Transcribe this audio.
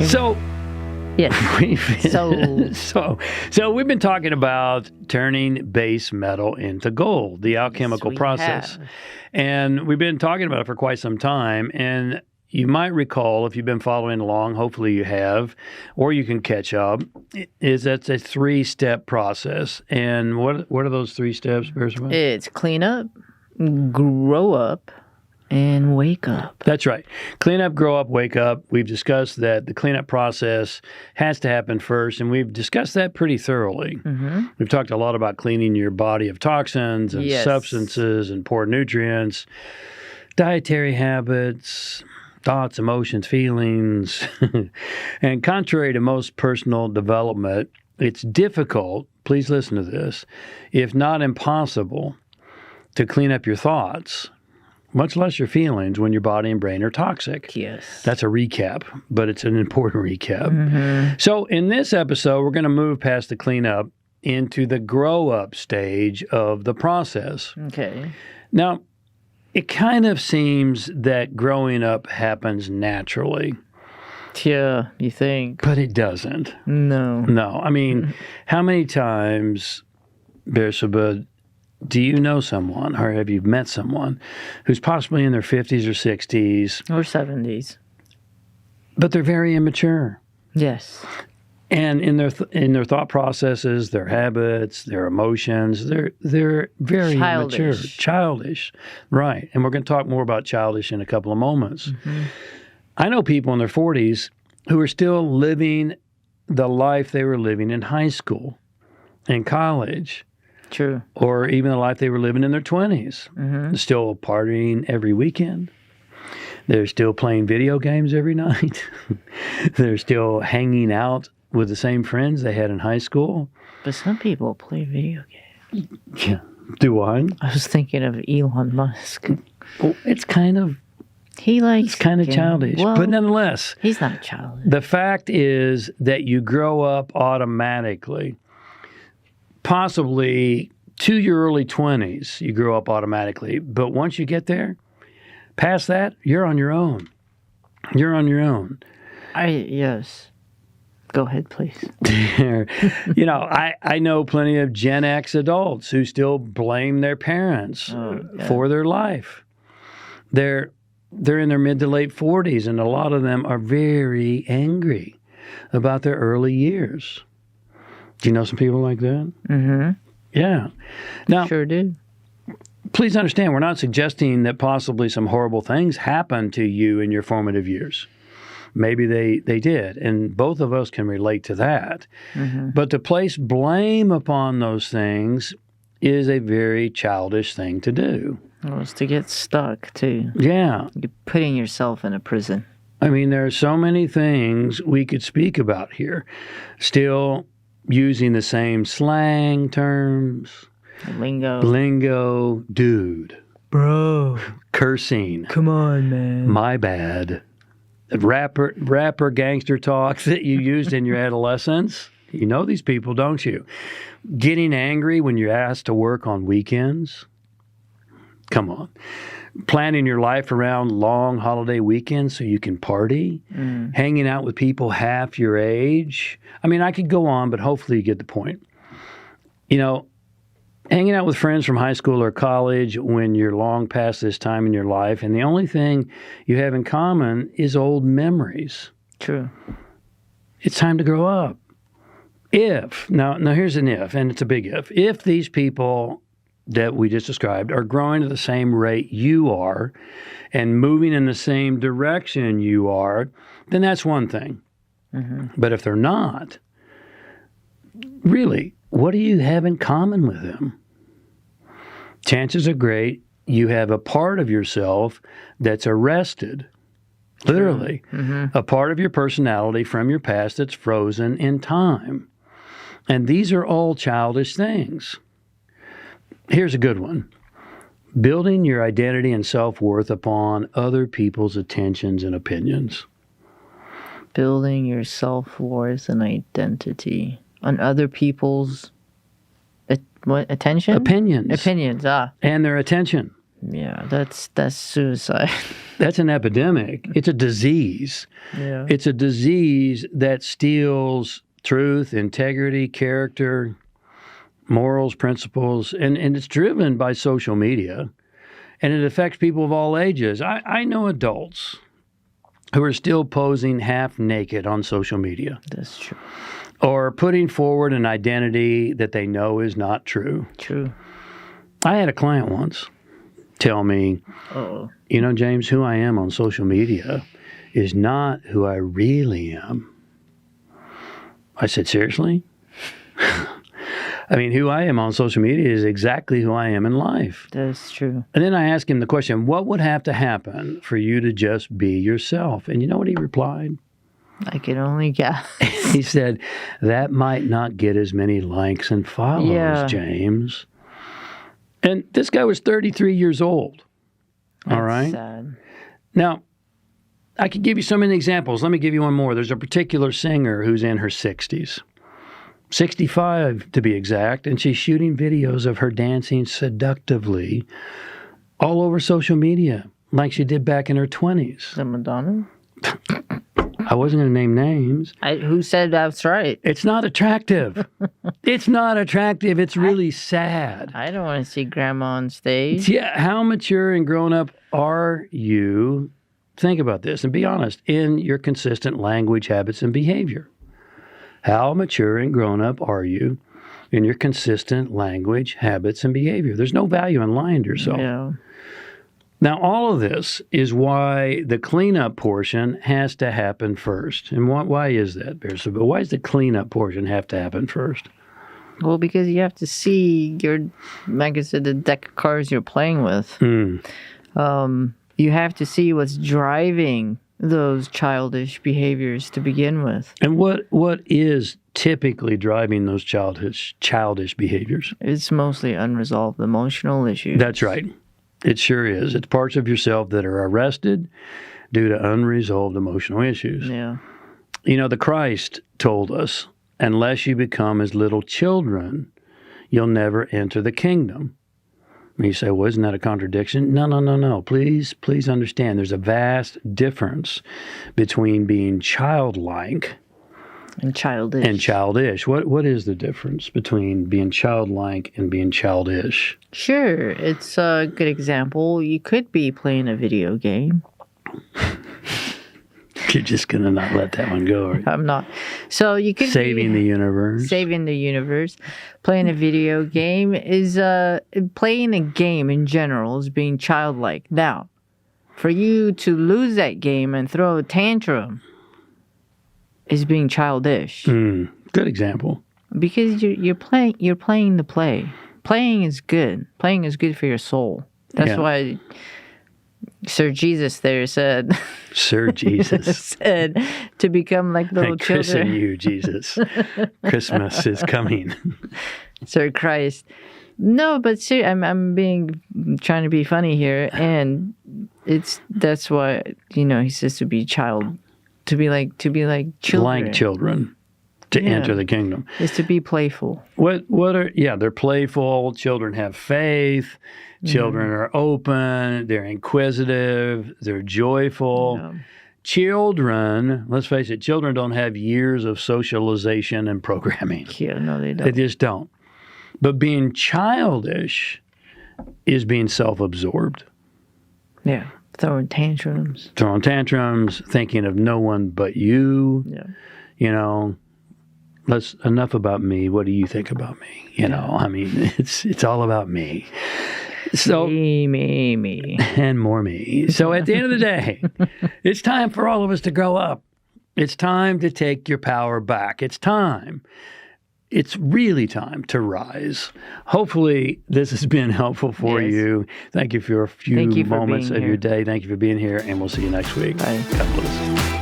So, Yes. so we've been talking about turning base metal into gold, the alchemical process. And we've been talking about it for quite some time. And you might recall, if you've been following along, hopefully you have, or you can catch up, is that's a 3-step process. And what are those 3 steps, Bersabeh? It's clean up, grow up, and wake up. That's right. Clean up, grow up, wake up. We've discussed that the cleanup process has to happen first, and we've discussed that pretty thoroughly. Mm-hmm. We've talked a lot about cleaning your body of toxins and Yes. substances and poor nutrients, dietary habits, thoughts, emotions, feelings. And contrary to most personal development, it's difficult, please listen to this, if not impossible, to clean up your thoughts, much less your feelings, when your body and brain are toxic. Yes. That's a recap, but it's an important recap. Mm-hmm. So in this episode, we're going to move past the cleanup into the grow-up stage of the process. Okay. Now, it kind of seems that growing up happens naturally, Yeah, you think? but it doesn't. No. No. I mean, how many times, Bersabeh, do you know someone, or have you met someone who's possibly in their 50s or 60s, Or 70s. but they're very immature? Yes. And in their thought processes, their habits, their emotions, they're very immature, childish, right? And we're going to talk more about childish in a couple of moments. Mm-hmm. I know people in their 40s who are still living the life they were living in high school and college, True. or even the life they were living in their 20s. Mm-hmm. Still partying every weekend. They're still playing video games every night. They're still hanging out with the same friends they had in high school. But some people play video games. Yeah. Do I? I was thinking of Elon Musk. Well, it's kind of childish. Well, but nonetheless, he's not childish. the fact is that you grow up automatically. Possibly to your early 20s, you grow up automatically. But once you get there, past that, you're on your own. You're on your own. Yes. Go ahead, please. You know, I know plenty of Gen X adults who still blame their parents for their life. They're in their mid to late 40s, and a lot of them are very angry about their early years. Do you know some people like that? Mm-hmm. Yeah. Now, Sure do. please understand, we're not suggesting that possibly some horrible things happened to you in your formative years. Maybe they did, and both of us can relate to that. Mm-hmm. But to place blame upon those things is a very childish thing to do. Well, it's to get stuck, too. Yeah. You're putting yourself in a prison. I mean, there are so many things we could speak about here. Still using the same slang terms. Lingo. Dude. Bro. Cursing. Come on, man. My bad. Rapper gangster talk that you used in your adolescence. You know these people, don't you? Getting angry when you're asked to work on weekends. Come on. Planning your life around long holiday weekends so you can party. Hanging out with people half your age. I mean, I could go on, but hopefully you get the point. You know, hanging out with friends from high school or college when you're long past this time in your life, and the only thing you have in common is old memories. True. It's time to grow up. Now here's an if, and it's a big if these people that we just described are growing at the same rate you are and moving in the same direction you are, then that's one thing. Mm-hmm. But if they're not, really, what do you have in common with them? Chances are great you have a part of yourself that's arrested, literally, a part of your personality from your past that's frozen in time. And these are all childish things. Here's a good one. Building your identity and self-worth upon other people's attentions and opinions. Building your self-worth and identity on other people's attention? Opinions. Opinions, And their attention. Yeah, that's suicide. That's an epidemic. It's a disease. Yeah. It's a disease that steals truth, integrity, character, morals, principles, and it's driven by social media, and it affects people of all ages. I know adults who are still posing half naked on social media. That's true. Or putting forward an identity that they know is not true. True. I had a client once tell me, you know, James, who I am on social media is not who I really am. I said, seriously? I mean, who I am on social media is exactly who I am in life. That's true. And then I asked him the question, what would have to happen for you to just be yourself? And you know what he replied? I can only guess. He said, that might not get as many likes and follows, James. And this guy was 33 years old. All right? Sad. Now, I could give you so many examples. Let me give you one more. There's a particular singer who's in her 60s. 65 to be exact, and she's shooting videos of her dancing seductively all over social media, like she did back in her 20s. Is that Madonna? I wasn't going to name names. Who said that's right? It's not attractive. It's not attractive. It's really sad. I don't want to see grandma on stage. Yeah, how mature and grown up are you? Think about this and be honest in your consistent language, habits, and behavior. How mature and grown up are you in your consistent language, habits, and behavior? There's no value in lying to yourself. Yeah. Now, all of this is why the cleanup portion has to happen first. And why is that, Bersabeh? Why does the cleanup portion have to happen first? Well, because you have to see like I said, the deck of cards you're playing with. You have to see what's driving those childish behaviors to begin with. And what is typically driving those childish behaviors? It's mostly unresolved emotional issues. That's right. It sure is. It's parts of yourself that are arrested due to unresolved emotional issues. Yeah. You know, the Christ told us, unless you become as little children, you'll never enter the kingdom. And you say, well, isn't that a contradiction? No. Please understand. There's a vast difference between being childlike and childish. What is the difference between being childlike and being childish? Sure. It's a good example. You could be playing a video game. You're just going to not let that one go, are you? I'm not. So you could Saving the universe. Playing a video game is playing a game in general is being childlike. Now, for you to lose that game and throw a tantrum is being childish. Good example. Because you're playing the play. Playing is good. Playing is good for your soul. That's why Sir Jesus there said. Sir Jesus said to become like little children. Christen you, Jesus. Christmas is coming. Sir Christ. No, but I'm trying to be funny here, and that's why he says to be like children. Like children. To enter the kingdom. Is to be playful. They're playful. Children have faith. Children are open. They're inquisitive. They're joyful. Yeah. Children, let's face it, children don't have years of socialization and programming. Yeah, no, they don't. They just don't. But being childish is being self-absorbed. Yeah, throwing tantrums, thinking of no one but you. Yeah. Enough about me. What do you think about me? I mean, it's all about me. So me. And more me. So at the end of the day, it's time for all of us to grow up. It's time to take your power back. It's time. It's really time to rise. Hopefully, this has been helpful for you. Thank you for a few moments of your day. Thank you for being here, and we'll see you next week. Bye. God bless.